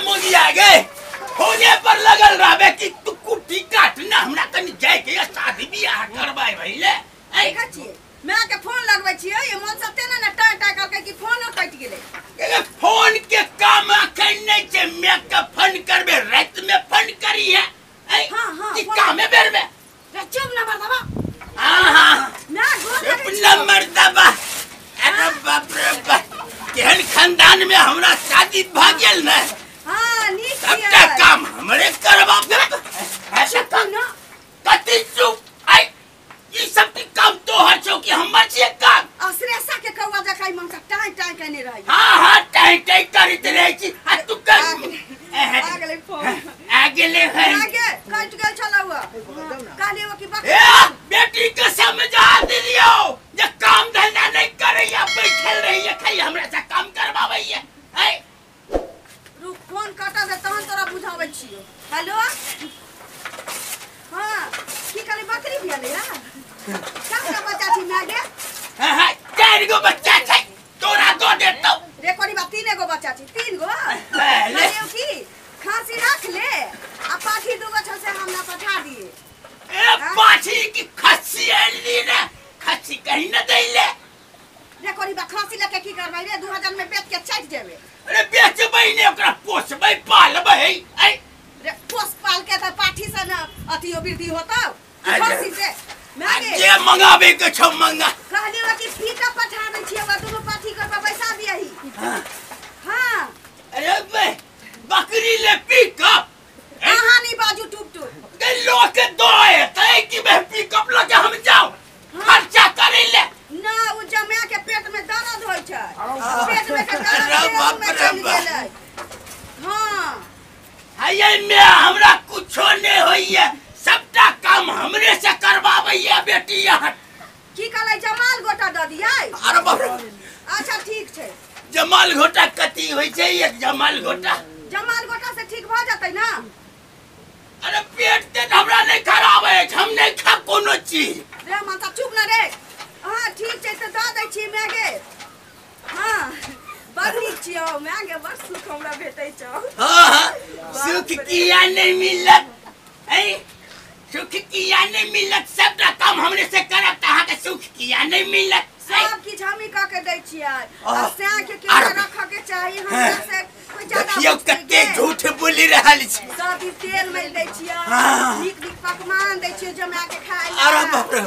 मोगी आ गए होने पर लगल रहबे कि तू कुटी काटना हमरा कनी जाय के शादी बियाह करबाय भइले देखा छिए मैं के फोन लगबै छिए ये मन सते ना टा टा करके कि फोन कट गेले ए फोन के काम अखन नहीं छे मैं के फोन करबे रात में फोन करी है हां कि काम में बेरबे चुप ना मरदबा हां मैं गोल अपना मर्दबा अरे बाप रे बाप केहन खानदान में हमरा शादी भ गेल न हां नीक सबटा काम हमरे करबाबे ऐसा ना कति चुप आई ये सब के काम तो हर छो कि हमर छे काम असरेसा के कौवा जकाई मन का टाई टाई कने रही हां टाई टाई करत रहे छी आ तू कर आगले फोन आगले है आगे कट गेल छलौआ काली वो की ए बेटी के समझा दिलियो जे काम धंधा नहीं करैया बैठल रहिए खाली हमरा से काम करबाबैया है रुक फोन काटा दे तहन तोरा बुझाबै छियो हेलो हां की काली बकरी बियाले यार क्या बच्चा छी मागे हां 4 गो बच्चा छै तोरा दो देतौ रे कोनी बा 3 गो बच्चा छी 3 गो ले की खांसी रख ले आ पाठी दूगो छ से हमरा पठा दिए ए पाठी की खस्सी एली रे खस्सी कहीं न दैले रे कोनी बा खांसी लेके की करबै रे 2000 में बेच के चट जेबे अरे बेचबै ने ओकरा पोसबै पालबै ए रे पोस पाल के त पाठी से न अतियो वृद्धि होतौ खांसी से मागे जे मंगाबे के छ मंगा कहली कि फीका पठाबै छियै बा दुगो पाठी के पैसा दियही हां अरे बे बकरी ले पिकअप कहानी बाजू टुक टुक के लोग दो है कि मैं पिकअप लेके हम जाऊं खर्चा करे ले ना उ जमा के पेट में दर्द होय छै पेट में के दर्द गेलै हां हाय मैं हमरा कुछो नहीं होइए सबटा काम हमरे से करबाबैया बेटी यहाँ की कहलै जमाल गोटा द दियै अरे बाप रे अच्छा ठीक छै जमाल घोटा कति होय छै एक जमाल घोटा से ठीक भ जतै ना अरे पेट ते हमरा नहीं खराब है हम नहीं खा कोनो चीज रे माता चुप ना रे हां ठीक छै त द दै छी मागे हां बकरी छियो मागे बस सुख हमरा भेटै छ हां सुख किया नहीं मिलत है सुख किया नहीं मिलत सबटा काम हमरे से करब त अहाँ के सुख किया नहीं मिलत सब की झमी क के दै छियै आ से के रख के चाहिए हमरा से कोई ज्यादा देखियो कते झूठ बोली रहल छी सब तेल में दै छियै नीक नीक पकवान दै छियै जमा के खाय अरे बाप रे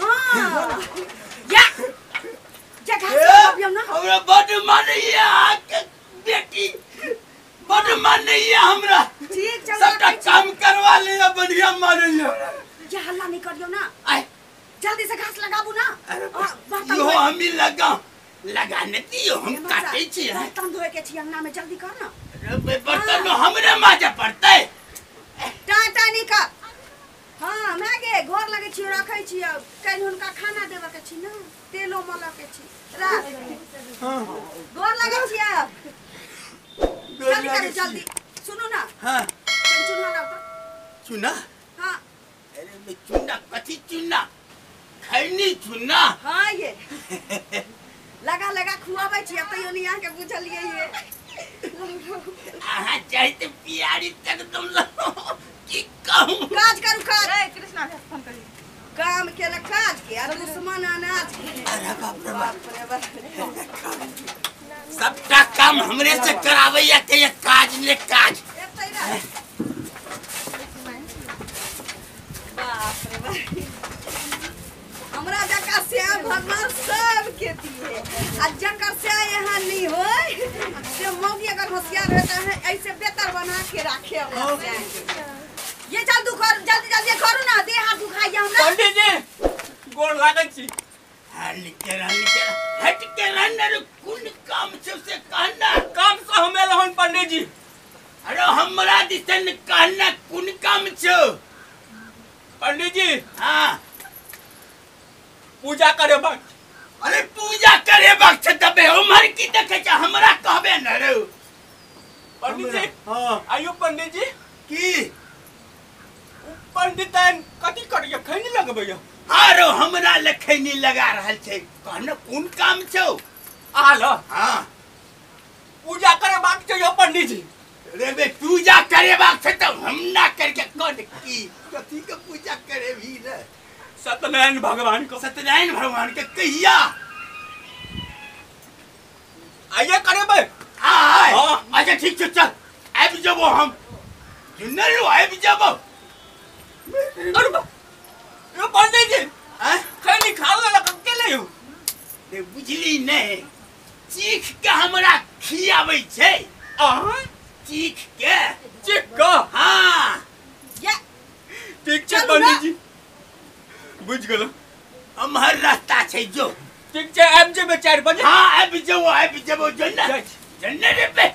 हां या जगह से अबियो ना हमरा बड मानैया के बेटी बड मानैया हमरा ठीक छै सबटा काम करवा ले बढ़िया मानैया ये हल्ला नहीं करियो ना आई जल्दी से घास लगाबू ना यो हम लगा लगाने दियो हम काटै छी बर्तन धोए के छी अंगना में जल्दी कर ना अरे बर्तन हमरे माजे पड़तै टाटा निका हां मागे घर लगे छी रखै छी कल हुनका खाना देबे के छी ना तेलो मला के छी रात हां घर लगे छी जल्दी सुनो ना हां चुना लाओ तो चुना हां अरे मैं चुना कथी चुना खैनी चुना हां ये लगा लगा खुआबै छी तइयो नहीं आ के बुझलिए ये आहा चाहते प्यारी तक तुम लोग की कहूं काज करू काज रे कृष्णा के फोन करी काम के ल काज के और दुश्मन अनाज के अरे बाप रे बाप सबटा काम हमरे से करावैया के ये काज ले काज बाप रे बाप हमरा जका श्याम भगवान सब के दिए आ जकर से यहाँ नहीं होय से मौगी अगर होशियार रहता है ऐसे बेहतर बना के रखे ये चल तू कर जल्दी जल्दी करू ना दे हाथ दुखाइए हमरा पंडित जी गोड़ लागै छी लिखे हट के रहने कुन काम से कहना काम से हमें लहन पंडित जी अरे हमरा दिसन कहना कुन काम छो पंडित जी हां पूजा करे वक्त अरे पूजा करे वक्त तबे उमर की देखे छ हमरा कहबे न रे पंडित जी हां आयु पंडित जी की पंडितन कथी करिए खैनी लगबैया आरो हमरा लखैनी लगा रहल छै कहना कुन काम छौ आल हां पूजा करे बात चाहिए पंडित जी अरे बे पूजा करे बात तो हम ना करके कौन की कथी के पूजा करे भी रे सत्यनारायण भगवान को सत्यनारायण भगवान के कहिया आइए करे बे हां अच्छा ठीक है चल अब जब हम जुन्नल अब जब अरे बा यो पंडित जी हां खैनी खाओ ना के ले रे बुझली नहीं चीख के हमरा खियाबै छै चीख के हाँ या ठीक छै पंडित जी बुझ गेलो हमार रास्ता छै जो ठीक छै आबि जेबै 4 बजे हाँ आबि जेबो जन्नत पे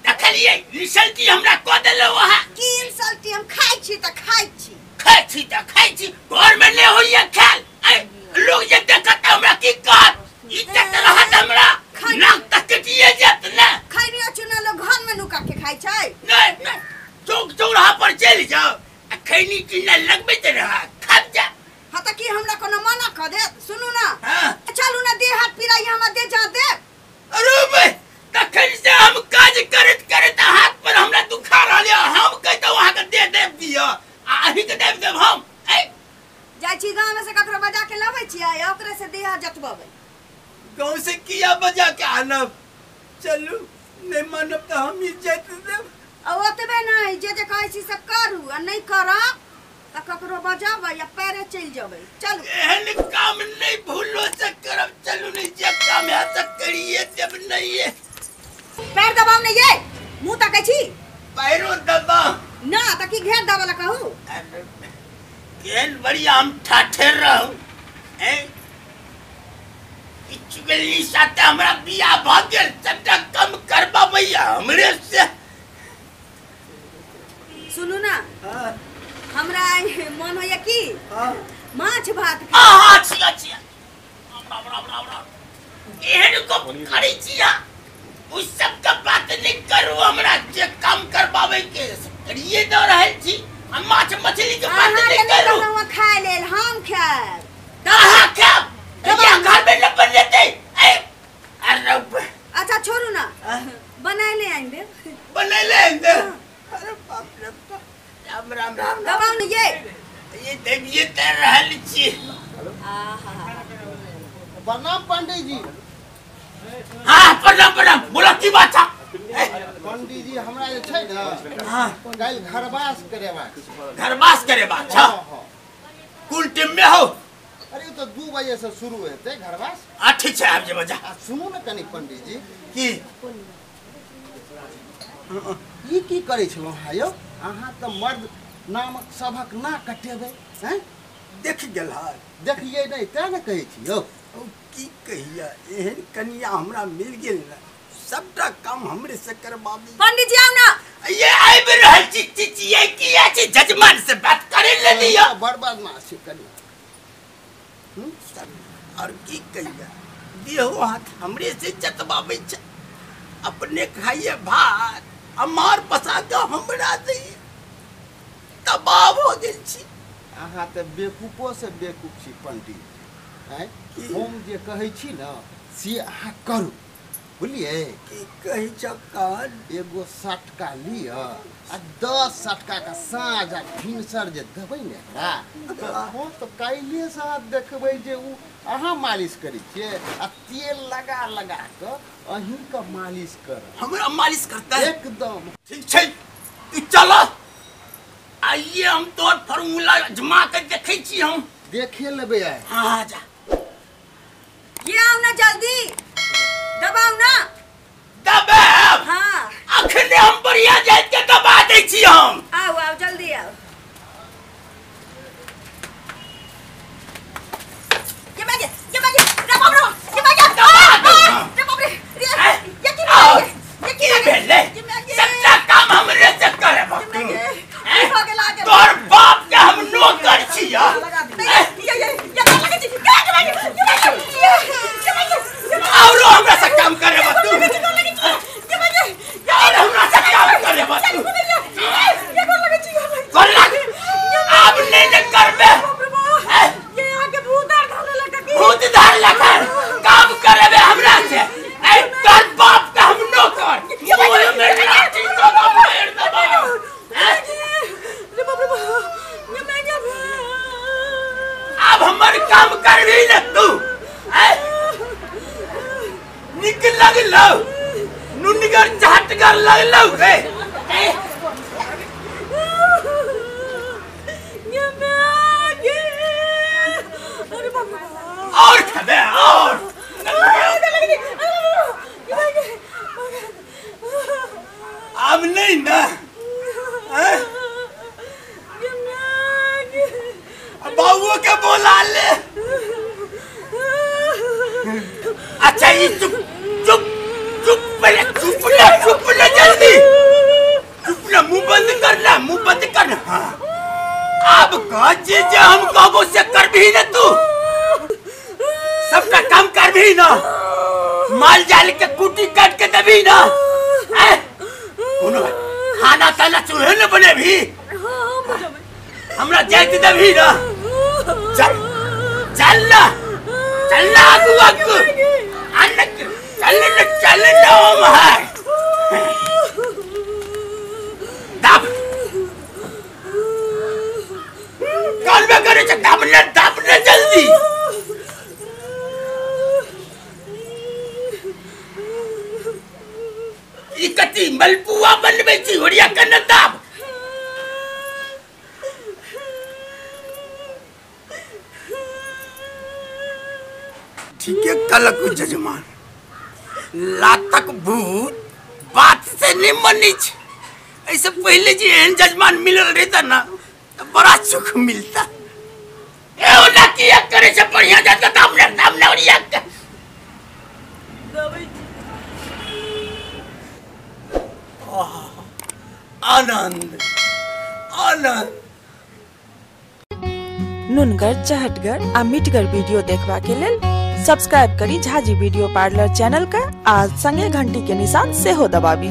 देखलिए रिसल्टी हमरा क देलो वहाँ की इंसल्टी हम खाइ छी त खाइ छी घर में नहीं होइए खाल लोग जे देखत हमरा की कहत ई तक रहत हमरा नाक तक कटिए जात ना खैनिया चुना लोग घर में नुका के खाइ छै नहीं चौक चौराहा पर चल जाओ खैनी चुना लगबे त रहा खा जा हाँ त की हमरा कोनो मना क दे सुनू ना हाँ चलू ना देह हाथ पिराई हमरा दे जा दे अरे बे तखन से हम काज करत हाथ पर हमरा दुखा रहले हम कहतो वहां के दे देब दियो आही के देब हम जाय छी गांव में से ककरो बजा के लाबै छियै ओकरे से देह जतबबै गांव से किया बजा के आनब चलू नहीं मानब तो हम इज्जत देब आ ओतबे नहीं जे कहै छी से करू आ नहीं करब त ककरो बजाबै या पैरे चल जेबै चलू एहन काम नहीं भूलो से करब चलू नहीं जे काम है से करिए जब नहीं है पैर दबाव नहीं ये मुंह तकै छी पैरो दबा ना त की घेर दबा ला कहू केहन बढ़िया हम ठाठे रहू हैं चुगली साथे हमरा बियाह भ गेल सबटा कम करबा भैया हमरे से सुनू ना हमरा मन होया की माछ भात छिया एहन को करै छिया उस सब का बात नहीं करू हमरा जे काम करबावे के करिए दो रहल छी हम माछ मछली के बात नहीं करू हम खाए लेल हम खाए कहां खाब ये घर में न बन लेते अरे अच्छा छोड़ू ना बना ले आएंगे बना ले अरे बाप रे राम राम राम दबाव नहीं ये देखिए तर रहल छी प्रणाम पंडित जी हां प्रणाम बोला की बात है पंडित जी हमरा जे छै ना हां काल घरवास करेबा अच्छा कुल टीम में हो अरे तो 2 बजे से शुरू हेते घरवास ठीक है आप जे बजा सुनू ना कनी पंडित जी की ई की करे छलो हा यो अहाँ तो मर्द नामक सभक ना कटेबे हैं देख गेल है देखिए नहीं त ना कहै छी यो की कहिया एहन कन्या हमरा मिल गेल ना सबटा काम हमरे से करबाबी पंडित जी आओ ना ये आइब रहल छी ये किया छी जजमान से बात करे ले लियो बर्बाद ना से कनी और की कहिया देहो हाथ हमरे से जतबाबै छ अपने खाइए भात हमार पसा के हमरा दे तबाह हो गेल छी अहाँ तो बेकूफो से बेकूफ छी पंडित हैं हम जे कहै छी ना से अहाँ करू बुझलिए की कहि छ कान एगो सटका लिया आ 10 सटका का साँझ आ भिनसर जे देबै ने हम तो काल्हे से हाथ देखबै जे उ अहाँ मालिश करै छियै आ तेल लगा लगा के अहीं का मालिश कर हमरा मालिश करता है एकदम ठीक छै तू चलो आइए हम तोर फार्मूला आजमा के देखै छी हम देखे लेबै आइ हां जा ये आओ ना जल्दी दबाओ ना दबाव हाँ अखने हम बढ़िया जात के दबा दै छी हम आओ आओ जल्दी आओ ये बाजे रे बाप रे ये बाजे रे बाप रे ये की भेले सबटा काम हमरे से करे बाकी हो गेल आगे तोर बाप के हम नौकर छी ये लगे छी चटकर लगलो रे और खबे और अब नहीं ना बाबू के बोला ले अच्छा ये चुप चुप चुप पहले चुप ना जल्दी चुप ना मुंह बंद करना हाँ अब कह चीज हम कबो से कर भी ना तू सबका काम कर भी ना माल जाल के कुटी काट के दबी ना खाना ताना चूल्हे न बने भी हमरा जाती दबी ना चल ना आगू चल ना महार दाब कौन में करे दाब ना जल्दी इकती मलपुआ बनवे चिड़िया का नदाब ठीक है कल को जजमान लातक भूत बात से नहीं मनी ऐसे पहले जी एहन जजमान मिलल रहता ना तो बड़ा सुख मिलता ए ओला किया करे से बढ़िया जाता दाम ना उड़िया आनंद नुनगर चहटगर आ मीठगर वीडियो देखबा के लेल सब्सक्राइब करी झाजी वीडियो पार्लर चैनल का आज संगे घंटी के निशान से हो दबाबी।